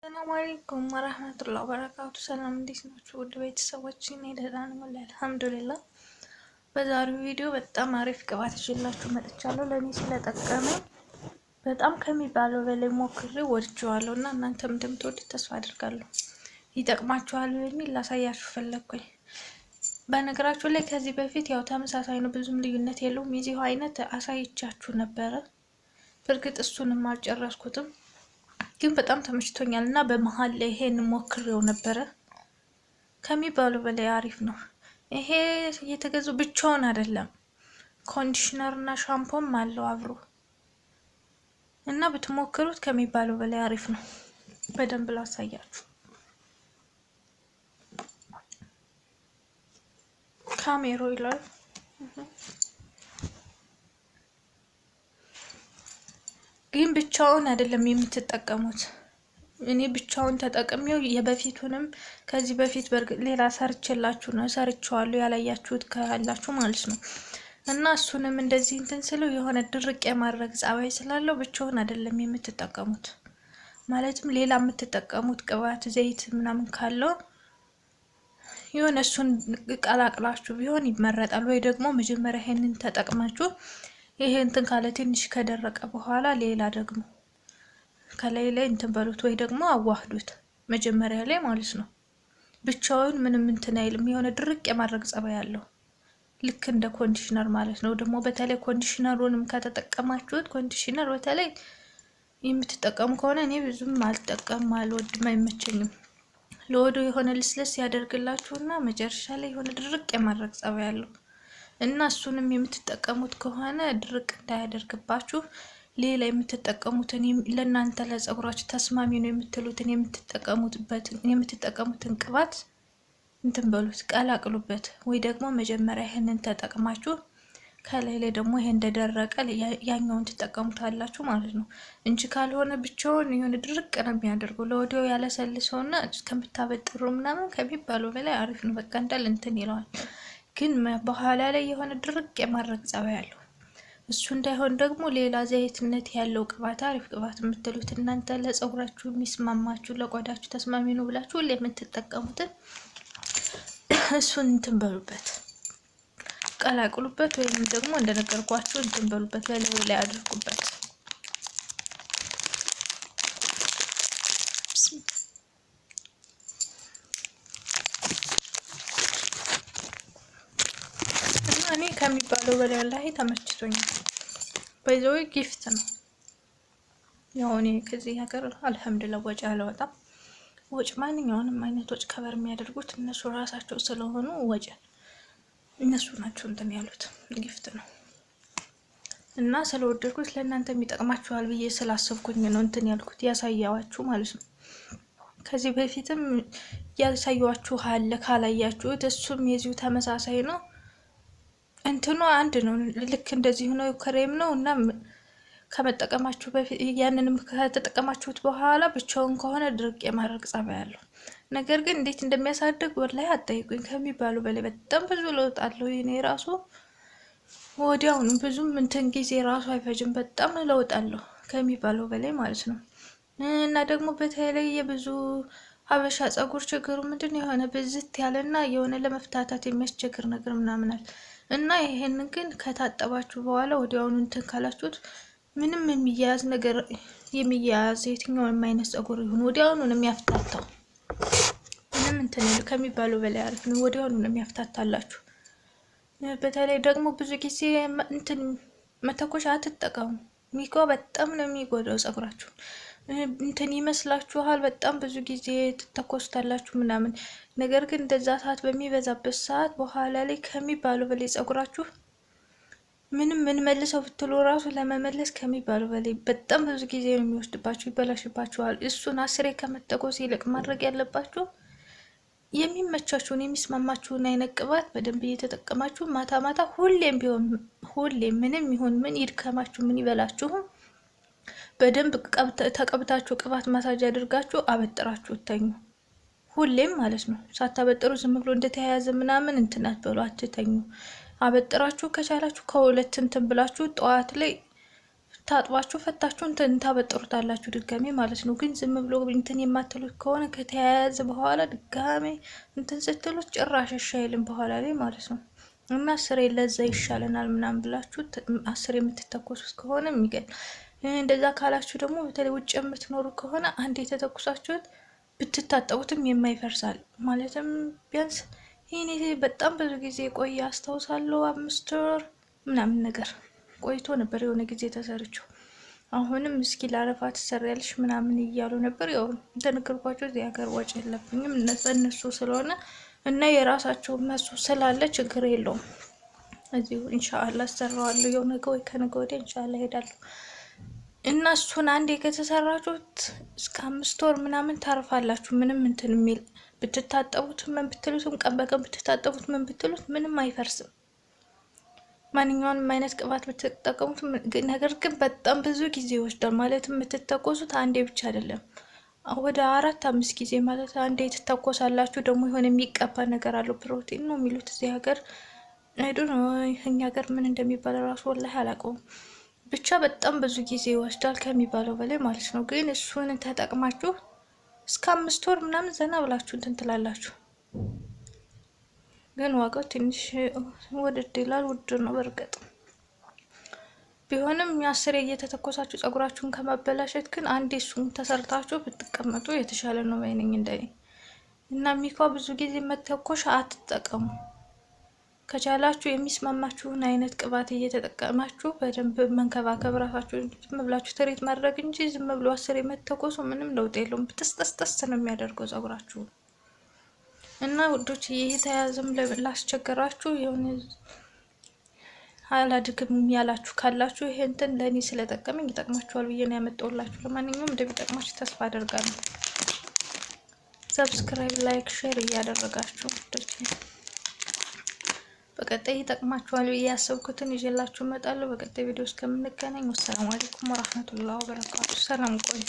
ሰላም አለይኩም ወራህመቱላሂ ወበረካቱ። ሰላም እንዴት ናችሁ? ውድ ቤተሰቦች እኔ ደህና ነኝ አልሐምዱሊላህ። በዛሬው ቪዲዮ በጣም አሪፍ ቅባት ይዤላችሁ መጥቻለሁ። ለኔ ስለጠቀመኝ በጣም ከሚባለው በላይ ሞክሬ ወድጄዋለሁ እና እናንተም እንደምትወዱት ተስፋ አድርጋለሁ። ይጠቅማችኋል በሚል ላሳያችሁ ፈለግኩኝ። በነገራችሁ ላይ ከዚህ በፊት ያው ተመሳሳይ ነው፣ ብዙም ልዩነት የለውም። የዚሁ አይነት አሳይቻችሁ ነበረ። በእርግጥ እሱንም አልጨረስኩትም ግን በጣም ተመችቶኛል እና በመሃል ላይ ይሄን ሞክሬው ነበረ። ከሚባሉ በላይ አሪፍ ነው። ይሄ የተገዛው ብቻውን አይደለም፣ ኮንዲሽነር እና ሻምፖም አለው አብሮ እና ብትሞክሩት ከሚባለው በላይ አሪፍ ነው። በደንብ ላሳያችሁ። ካሜሮ ይላል ግን ብቻውን አይደለም የምትጠቀሙት። እኔ ብቻውን ተጠቅሜው የበፊቱንም ከዚህ በፊት በርግጥ ሌላ ሰርቼዋለሁ ያላያችሁት ካላችሁ ማለት ነው። እና እሱንም እንደዚህ እንትን ስለው የሆነ ድርቅ የማድረግ ጸባይ ስላለው ብቻውን አይደለም የምትጠቀሙት። ማለትም ሌላ የምትጠቀሙት ቅባት ዘይት ምናምን ካለው የሆነ እሱን ቀላቅላችሁ ቢሆን ይመረጣል። ወይ ደግሞ መጀመሪያ ይሄንን ተጠቅማችሁ ይሄ እንትን ካለ ትንሽ ከደረቀ በኋላ ሌላ ደግሞ ከላይ ላይ እንትን በሉት ወይ ደግሞ አዋህዱት መጀመሪያ ላይ ማለት ነው። ብቻውን ምንም እንትን አይልም፣ የሆነ ድርቅ የማድረግ ጸባይ ያለው ልክ እንደ ኮንዲሽነር ማለት ነው። ደግሞ በተለይ ኮንዲሽነሩንም ከተጠቀማችሁት ኮንዲሽነር በተለይ የምትጠቀሙ ከሆነ እኔ ብዙም አልጠቀምም፣ አልወድም፣ አይመቸኝም። ለወዱ የሆነ ልስለስ ያደርግላችሁና መጨረሻ ላይ የሆነ ድርቅ የማድረግ ጸባይ ያለው እና እሱንም የምትጠቀሙት ከሆነ ድርቅ እንዳያደርግባችሁ ሌላ የምትጠቀሙትን ለእናንተ ለፀጉራችሁ ተስማሚ ነው የምትሉትን የምትጠቀሙትን ቅባት እንትን በሉት ቀላቅሉበት። ወይ ደግሞ መጀመሪያ ይሄንን ተጠቅማችሁ ከላይ ላይ ደግሞ ይሄ እንደደረቀ ያኛውን ትጠቀሙታላችሁ ማለት ነው እንጂ ካልሆነ ብቻውን የሆነ ድርቅ ነው የሚያደርገው። ለወዲያው ያለሰልሰውና እስከምታበጥሩ ምናምን ከሚባለው በላይ አሪፍ ነው። በቃ እንዳል እንትን ይለዋል። ግን በኋላ ላይ የሆነ ድርቅ የማድረግ ጸባይ ያለው እሱ እንዳይሆን ደግሞ ሌላ ዘይትነት ያለው ቅባት አሪፍ ቅባት የምትሉት እናንተ ለፀጉራችሁ የሚስማማችሁ ለቆዳችሁ ተስማሚ ነው ብላችሁ ሁሌ የምትጠቀሙትን እሱን እንትን በሉበት፣ ቀላቅሉበት፣ ወይም ደግሞ እንደነገርኳችሁ እንትን በሉበት፣ በላዩ ላይ አድርጉበት። እኔ ከሚባለው በላይ ላይ ተመችቶኛል። በዛው ጊፍት ነው። ያው እኔ ከዚህ ሀገር አልሐምዱሊላህ ወጪ አላወጣም። ወጪ ማንኛውንም አይነት ወጪ ከበር የሚያደርጉት እነሱ ራሳቸው ስለሆኑ ወጪ እነሱ ናቸው እንትን ያሉት፣ ጊፍት ነው እና ስለወደድኩት ለእናንተ የሚጠቅማችኋል ብዬ ስላሰብኩኝ ነው እንትን ያልኩት ያሳያዋችሁ ማለት ነው። ከዚህ በፊትም ያሳያችሁ አለ ካላያችሁት፣ እሱም የዚሁ ተመሳሳይ ነው። እንትኑ አንድ ነው። ልክ እንደዚህ ነው፣ ክሬም ነው እና ከመጠቀማችሁ በፊት ያንንም ከተጠቀማችሁት በኋላ ብቻውን ከሆነ ድርቅ የማድረግ ጸባይ ያለው ነገር ግን እንዴት እንደሚያሳድግ ወላሂ አጠይቁኝ። ከሚባሉ በላይ በጣም ብዙ ለውጥ አለው። እኔ ራሱ ወዲያውኑ ብዙም እንትን ጊዜ ራሱ አይፈጅም። በጣም ለውጥ አለው ከሚባለው በላይ ማለት ነው። እና ደግሞ በተለይ የብዙ ሀበሻ ፀጉር ችግሩ ምንድን የሆነ ብዝት ያለና የሆነ ለመፍታታት የሚያስቸግር ነገር ምናምን አለ እና ይሄንን ግን ከታጠባችሁ በኋላ ወዲያውኑ እንትን ካላችሁት ምንም የሚያያዝ ነገር የሚያያዝ የትኛውም አይነት ፀጉር ይሁን ወዲያውኑ ነው የሚያፍታታው። ምንም እንትን ከሚባለው በላይ አሪፍ ነው። ወዲያውኑ ነው የሚያፍታታላችሁ። በተለይ ደግሞ ብዙ ጊዜ እንትን መተኮሻ አትጠቀሙ። ሚኮ በጣም ነው የሚጎዳው ፀጉራችሁ። እንትን ይመስላችኋል በጣም ብዙ ጊዜ ትተኮስታላችሁ ምናምን፣ ነገር ግን እንደዛ ሰዓት በሚበዛበት ሰዓት በኋላ ላይ ከሚባሉ በላይ ፀጉራችሁ ምንም ምን መልሰው ብትሉ ራሱ ለመመለስ ከሚባሉ በላይ በጣም ብዙ ጊዜ ነው የሚወስድባችሁ፣ ይበላሽባችኋል። እሱን አስሬ ከመተኮስ ይልቅ ማድረግ ያለባችሁ የሚመቻችሁን የሚስማማችሁን አይነት ቅባት በደንብ እየተጠቀማችሁ ማታ ማታ ሁሌም ቢሆን ሁሌም ምንም ይሁን ምን ይድከማችሁ ምን ይበላችሁ በደንብ ተቀብታችሁ ቅባት ማሳጅ አድርጋችሁ አበጥራችሁ ተኙ። ሁሌም ማለት ነው። ሳታበጥሩ ዝም ብሎ እንደተያያዘ ምናምን እንትን አትበሉ፣ አትተኙ። አበጥራችሁ ከቻላችሁ ከሁለት እንትን ብላችሁ ጠዋት ላይ ታጥባችሁ ፈታችሁ እንትን ታበጥሩታላችሁ ድጋሜ ማለት ነው። ግን ዝም ብሎ እንትን የማትሉት ከሆነ ከተያያዘ በኋላ ድጋሜ እንትን ስትሉት ጭራሽ እሺ አይልም በኋላ ላይ ማለት ነው። እና አስሬ ለዛ ይሻለናል ምናምን ብላችሁ አስሬ የምትተኮሱት ከሆነ የሚገል እንደዛ ካላችሁ ደግሞ በተለይ ውጭ የምትኖሩ ከሆነ አንድ የተተኩሳችሁት ብትታጠቡትም የማይፈርሳል ማለትም ቢያንስ ይሄኔ በጣም ብዙ ጊዜ ቆየ አስታውሳለሁ 5 ወር ምናምን ነገር ቆይቶ ነበር የሆነ ጊዜ ተሰርቸው። አሁንም እስኪ ላረፋ ትሰሪያለሽ ምናምን እያሉ ነበር። ያው እንደነገርኳቸው እዚህ ሀገር ወጪ የለብኝም እነሱ ስለሆነ እና የራሳቸው መሱ ስላለ ችግር የለውም። እዚሁ ኢንሻአላህ ሰራዋለሁ የው ነገ ወይ ከነገ ወዲያ ኢንሻአላህ ሄዳለሁ። እና እሱን አንዴ ከተሰራችሁት እስከ 5 ወር ምናምን ታርፋላችሁ። ምንም እንትን የሚል ብትታጠቡት ምን ብትሉትም ቀን በቀን ብትታጠቡት ምን ብትሉት ምንም አይፈርስም። ማንኛውንም አይነት ቅባት ብትጠቀሙት ነገር ግን በጣም ብዙ ጊዜ ይወስዳል። ማለት የምትተኮሱት አንዴ ብቻ አይደለም ወደ 4-5 ጊዜ ማለት አንዴ ትተኮሳላችሁ። ደግሞ የሆነ የሚቀባ ነገር አለው ፕሮቲን ነው የሚሉት እዚህ ሀገር አይዱ ነው። እኛ ሀገር ምን እንደሚባል ራሱ ወላሂ አላውቀውም። ብቻ በጣም ብዙ ጊዜ ይወስዳል ከሚባለው በላይ ማለት ነው። ግን እሱን ተጠቅማችሁ እስከ 5 ወር ምናምን ዘና ብላችሁ እንትን ትላላችሁ። ግን ዋጋው ትንሽ ወደድ ይላል፣ ውድ ነው በርግጥ ቢሆንም 10 እየተተኮሳችሁ ጸጉራችሁን ከማበላሸት ግን አንዴ እሱን ተሰርታችሁ ብትቀመጡ የተሻለ ነው ባይነኝ እንደኔ። እና ሚኳ ብዙ ጊዜ መተኮሽ አትጠቀሙ። ከቻላችሁ የሚስማማችሁን አይነት ቅባት እየተጠቀማችሁ በደንብ መንከባከብ ራሳችሁን ዝም ብላችሁ ትሪት ማድረግ እንጂ ዝም ብሎ 10 መተኮሱ ምንም ለውጥ የለውም። ብትስጠስጠስ ነው የሚያደርገው ጸጉራችሁ። እና ውዶች እየተያዘም ላስቸገራችሁ የሆነ አላድግም ያላችሁ ካላችሁ ይሄ እንትን ለኔ ስለጠቀመኝ ይጠቅማችኋል ብዬ ነው ያመጣሁላችሁ። ለማንኛውም እንደሚጠቅማችሁ ተስፋ አደርጋለሁ። ሰብስክራይብ፣ ላይክ፣ ሼር እያደረጋችሁ ውዶች በቀጣይ ይጠቅማችኋል ብዬ ያሰብኩትን ይዤላችሁ እመጣለሁ። በቀጣይ ቪዲዮ እስከምንገናኝ ወሰላሙ አለይኩም ወራህመቱላሂ ወበረካቱ። ሰላም ቆዩ።